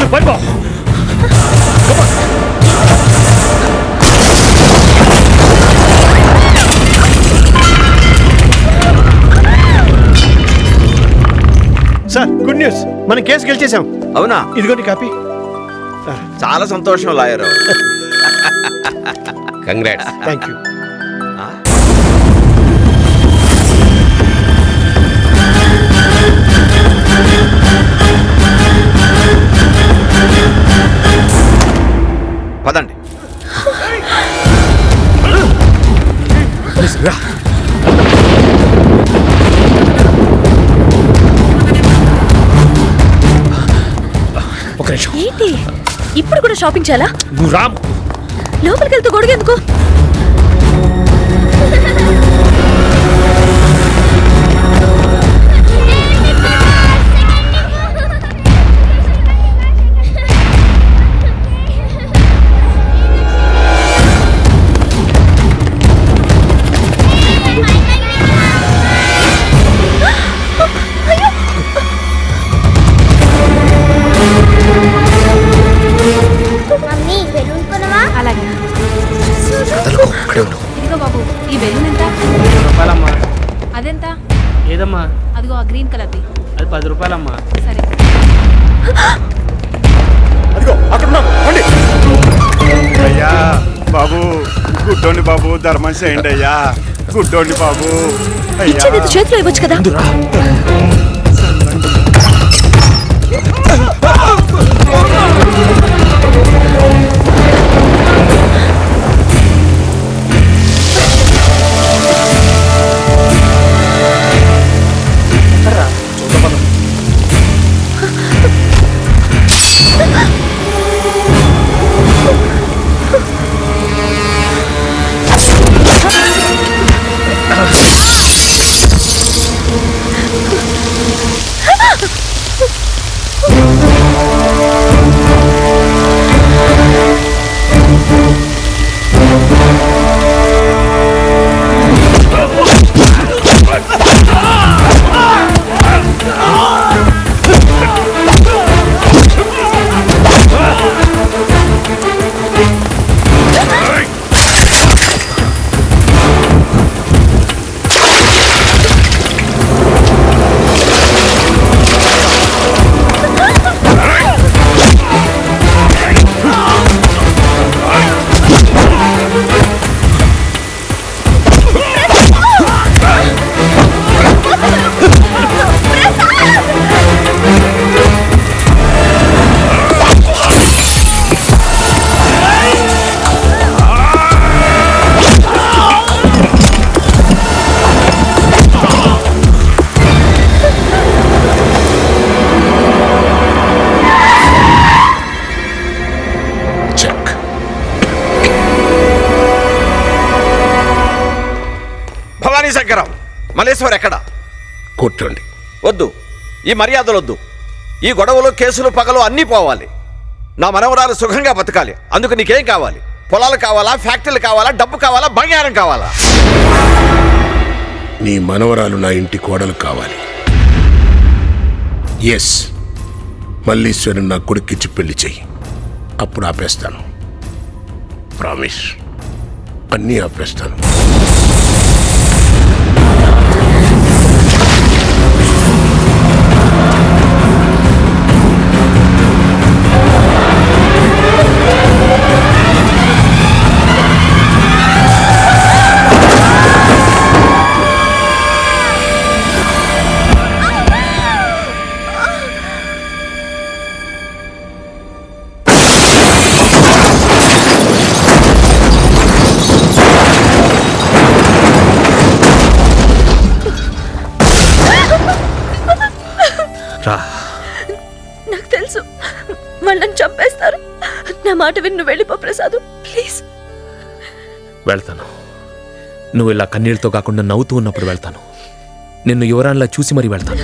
Sir good news, మనం case గెలిచేసాం. అవునా? ఇదిగోండి కాపీ. చాలా సంతోషం లాయరు. కంగ్రాట్స్. Thank you. పదండి. ఒక నిమిషం. ఏంటి ఇప్పుడు కూడా షాపింగ్ చేయాలా? నువ్వు రాము. లోపలికి వెళ్తూ గొడుగెందుకు? ఇదిగో బాబు, ఈ బెలూన్ ఎంత? రూపాయలమ్మా. అదెంత? ఏదమ్మా? అదిగో ఆ గ్రీన్ కలర్ది. అది 10 రూపాయలమ్మా. సరే. అయ్యా బాబు, గుడ్డోని బాబు, ధర్మం చేయండి అయ్యా, గుడ్డోని బాబు. ఇచ్చేది చేతిలో ఇవ్వచ్చు కదా. శంకరం, మల్లేశ్వర్ ఎక్కడ? కూర్చోండి. వద్దు, ఈ మర్యాదలు వద్దు. ఈ గొడవలు, కేసులు, పగలు అన్నీ పోవాలి. నా మనవరాలు సుఖంగా బతకాలి. అందుకు నీకేం కావాలి? పొలాలు కావాలా, ఫ్యాక్టరీలు కావాలా, డబ్బు కావాలా, బంగారం కావాలా? నీ మనవరాలు నా ఇంటి కోడలు కావాలి. ఎస్, మల్లీశ్వరి నా కొడుక్కిచ్చి పెళ్లి చెయ్యి. అప్పుడు ఆపేస్తాను. ప్రామిస్, అన్నీ ఆపేస్తాను. నాకు తెలుసు వాళ్ళని చంపేస్తారు. నా మాట విని నువ్వు వెళ్ళిపో ప్రసాద్, ప్లీజ్. వెళ్తాను. నువ్వు ఇలా కన్నీళ్ళతో కాకుండా నవ్వుతూ ఉన్నప్పుడు వెళ్తాను. నిన్ను యువరాన్లా చూసి మరీ వెళ్తాను.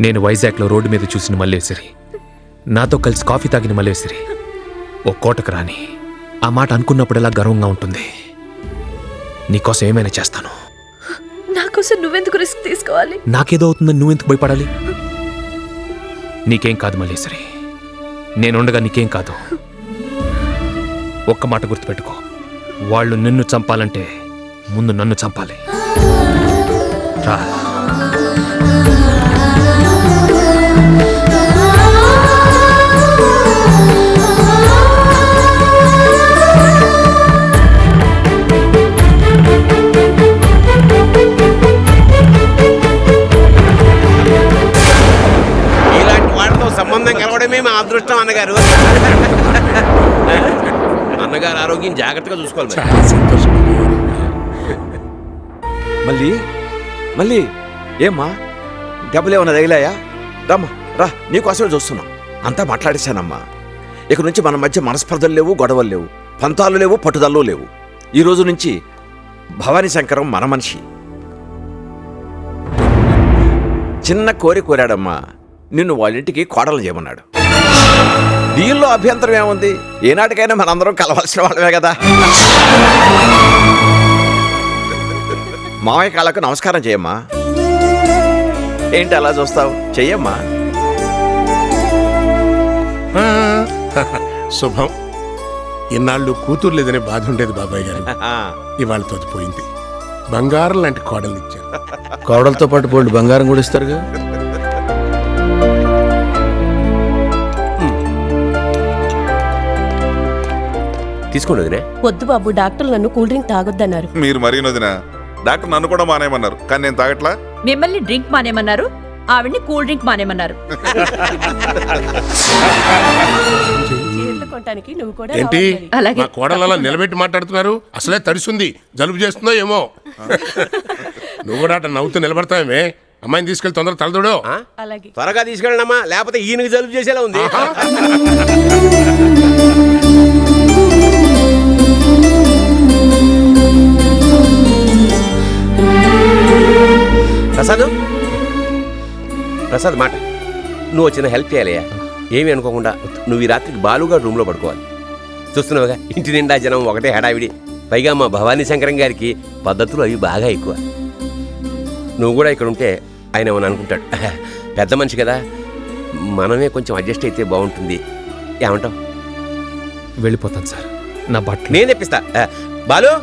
నేను వైజాగ్లో రోడ్డు మీద చూసిన మల్లేశ్వరి, నాతో కలిసి కాఫీ తాగిన మల్లేశ్వరి ఓ కోటకు రాని ఆ మాట అనుకున్నప్పుడెలా గర్వంగా ఉంటుంది. నీకోసం ఏమైనా చేస్తాను. నాకోసం నువ్వెందుకు రిస్క్ తీసుకోవాలి? నాకేదో అవుతుందని నువ్వెందుకు భయపడాలి? నీకేం కాదు మల్లేశ్వరి, నేనుండగా నీకేం కాదు. ఒక్క మాట గుర్తుపెట్టుకో, వాళ్ళు నిన్ను చంపాలంటే ముందు నన్ను చంపాలి. రా. ఇలాంటి వాళ్ళతో సంబంధం కలవడమే మా అదృష్టం అన్నగారు. అన్నగారు ఆరోగ్యం జాగ్రత్తగా చూసుకోవాలి మరి. చాలా సంతోషం. మళ్ళీ మళ్ళీ ఏమ్మా దెబ్బలేమన్నా తగిలాయా? రమ్మా రా, నీకోసమే చూస్తున్నాం. అంతా మాట్లాడేశానమ్మా. ఇక నుంచి మన మధ్య మనస్పర్ధలు లేవు, గొడవలు లేవు, పంతాలు లేవు, పట్టుదలలు లేవు. ఈ రోజు నుంచి భవానీ శంకరం మన మనిషి. చిన్న కోరాడమ్మా, నిన్ను వాళ్ళింటికి కోడలు చేయమన్నాడు. దీనిలో అభ్యంతరం ఏముంది? ఏనాటికైనా మనందరం కలవాల్సిన వాళ్ళమే కదా. మావయ్య కాళ్ళకు నమస్కారం చేయమ్మా. ఏంటి అలా చూస్తావు? చెయ్యమ్మా. శుభం. ఇన్నాళ్ళు కూతురు లేదనే బాధ ఉండేది బాబాయ్ గారు. ఇవాళతో పోయింది. బంగారం లాంటి కోడలు ఇచ్చారు. కోడలతో పాటు పోల్డ్ బంగారం కూడా ఇస్తారుగా. తీసుకోండి వదినే. వద్దు బాబు, డాక్టర్ నన్ను కూల్ డ్రింక్ తాగొద్దన్నారు. మీరు మరీ వదినా, డాక్టర్ నన్ను కూడా మానేయమన్నారు, కానీ నేను తాగట్లా. మిమ్మల్ని డ్రింక్ మానేమన్నారు, ఆవిడ్ని కూల్ డ్రింక్ మానేమన్నారు. ఏంటి మా కోడలు అలా నిలబెట్టి మాట్లాడుతున్నారు? అసలే తడిసింది, జలుబు చేస్తుందో ఏమో. నువ్వు కూడా అట్లా నవ్వుతూ నిలబడతావేమే? అమ్మాయిని తీసుకెళ్లి తొందరగా తలదూడు. త్వరగా తీసుకెళ్ళమ్మా, లేకపోతే ఈయనకి జలుబు చేసేలా ఉంది. ప్రసాద్ మాట, నువ్వు వచ్చిన హెల్ప్ చేయాలయ్యా. ఏమి అనుకోకుండా నువ్వు ఈ రాత్రికి బాలుగా రూమ్లో పడుకోవాలి. చూస్తున్నావుగా, ఇంటి నిండా జనం, ఒకటే హడావిడి. పైగా మా భవానీ శంకరం గారికి పద్ధతులు అవి బాగా ఎక్కువ. నువ్వు కూడా ఇక్కడ ఉంటే ఆయన ఏమని అనుకుంటాడు. పెద్ద మనిషి కదా, మనమే కొంచెం అడ్జస్ట్ అయితే బాగుంటుంది. ఏమంటావు? వెళ్ళిపోతాను సార్, నా బట్టలు నేను తెప్పిస్తా. బాలు,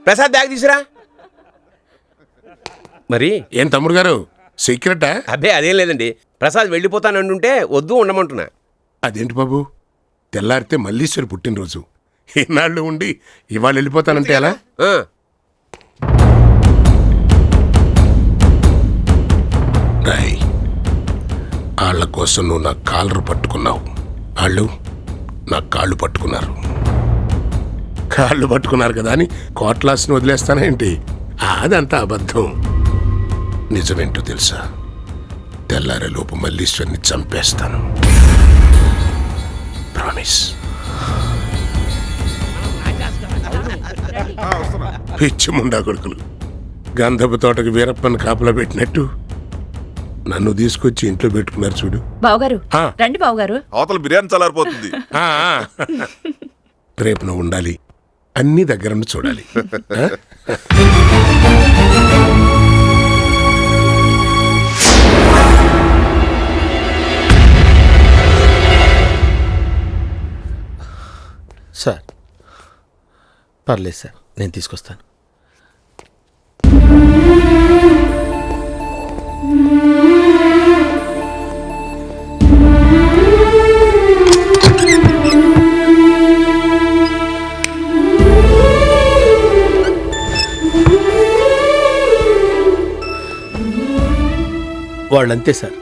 ప్రసాద్ బ్యాగ్ తీసురా. మరి ఏం తమ్ముడు గారు, సీక్రెటా? అబ్బే అదేం లేదండి, ప్రసాద్ వెళ్ళిపోతానంటుంటే వద్దు ఉండమంటున్నా. అదేంటి బాబు, తెల్లారితే మల్లీశ్వరి పుట్టినరోజు. ఈనాళ్ళు ఉండి ఇవాళ వెళ్ళిపోతానంటే ఎలా? రాయ్, వాళ్ళ కోసం నువ్వు నా కాలరు పట్టుకున్నావు, వాళ్ళు నా కాళ్ళు పట్టుకున్నారు. కాళ్ళు పట్టుకున్నారు కదా అని కోట్లాస్ని వదిలేస్తానా ఏంటి? అదంతా అబద్ధం. నిజమేంటో తెలుసా? తెల్లారేలోపు మల్లీశ్వరిని చంపేస్తాను. ప్రామిస్. పిచ్చి ముండా కొడుకులు, గంధపు తోటకు వీరప్పని కాపలా పెట్టినట్టు నన్ను తీసుకొచ్చి ఇంట్లో పెట్టుకున్నారు చూడు. బావగారు రండి బావగారు. అవతల బిర్యానీ చల్లారిపోతుంది. రేపు నువ్వు ఉండాలి, అన్ని దగ్గర చూడాలి. సార్ పర్లేదు సార్, నేను తీసుకొస్తాను. వాళ్ళంతే సార్,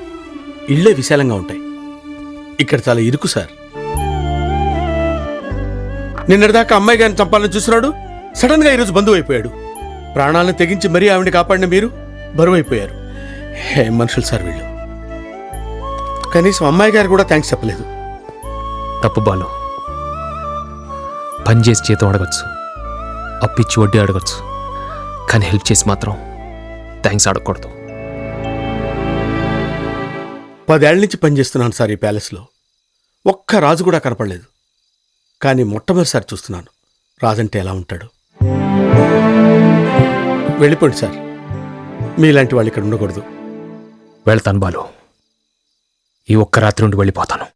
ఇళ్ళే విశాలంగా ఉంటాయి, ఇక్కడ చాలా ఇరుకు సార్. నిన్నటిదాకా అమ్మాయి గారిని చంపాలని చూస్తున్నాడు, సడన్ గా ఈరోజు బంధువు అయిపోయాడు. ప్రాణాలను తెగించి మరీ ఆవిడని కాపాడిన మీరు బరువు అయిపోయారు. ఏ మనుషులు సార్ వీళ్ళు. కనీసం అమ్మాయి గారు కూడా థ్యాంక్స్ చెప్పలేదు. తప్పు బాలు. పని చేసి చేతం అడగచ్చు, అప్పిచ్చి వడ్డీ అడగచ్చు, కానీ హెల్ప్ చేసి మాత్రం థ్యాంక్స్ అడగకూడదు. 10 ఏళ్ల నుంచి పనిచేస్తున్నాను సార్ ఈ ప్యాలెస్లో. ఒక్క రాజు కూడా కనపడలేదు. కానీ మొట్టమొదటిసారి చూస్తున్నాను రాజంటే ఎలా ఉంటాడు. వెళ్ళిపోండి సార్, మీలాంటి వాళ్ళు ఇక్కడ ఉండకూడదు. వెళ్తాను బాలు. ఈ ఒక్క రాత్రి ఉండి వెళ్ళిపోతాను.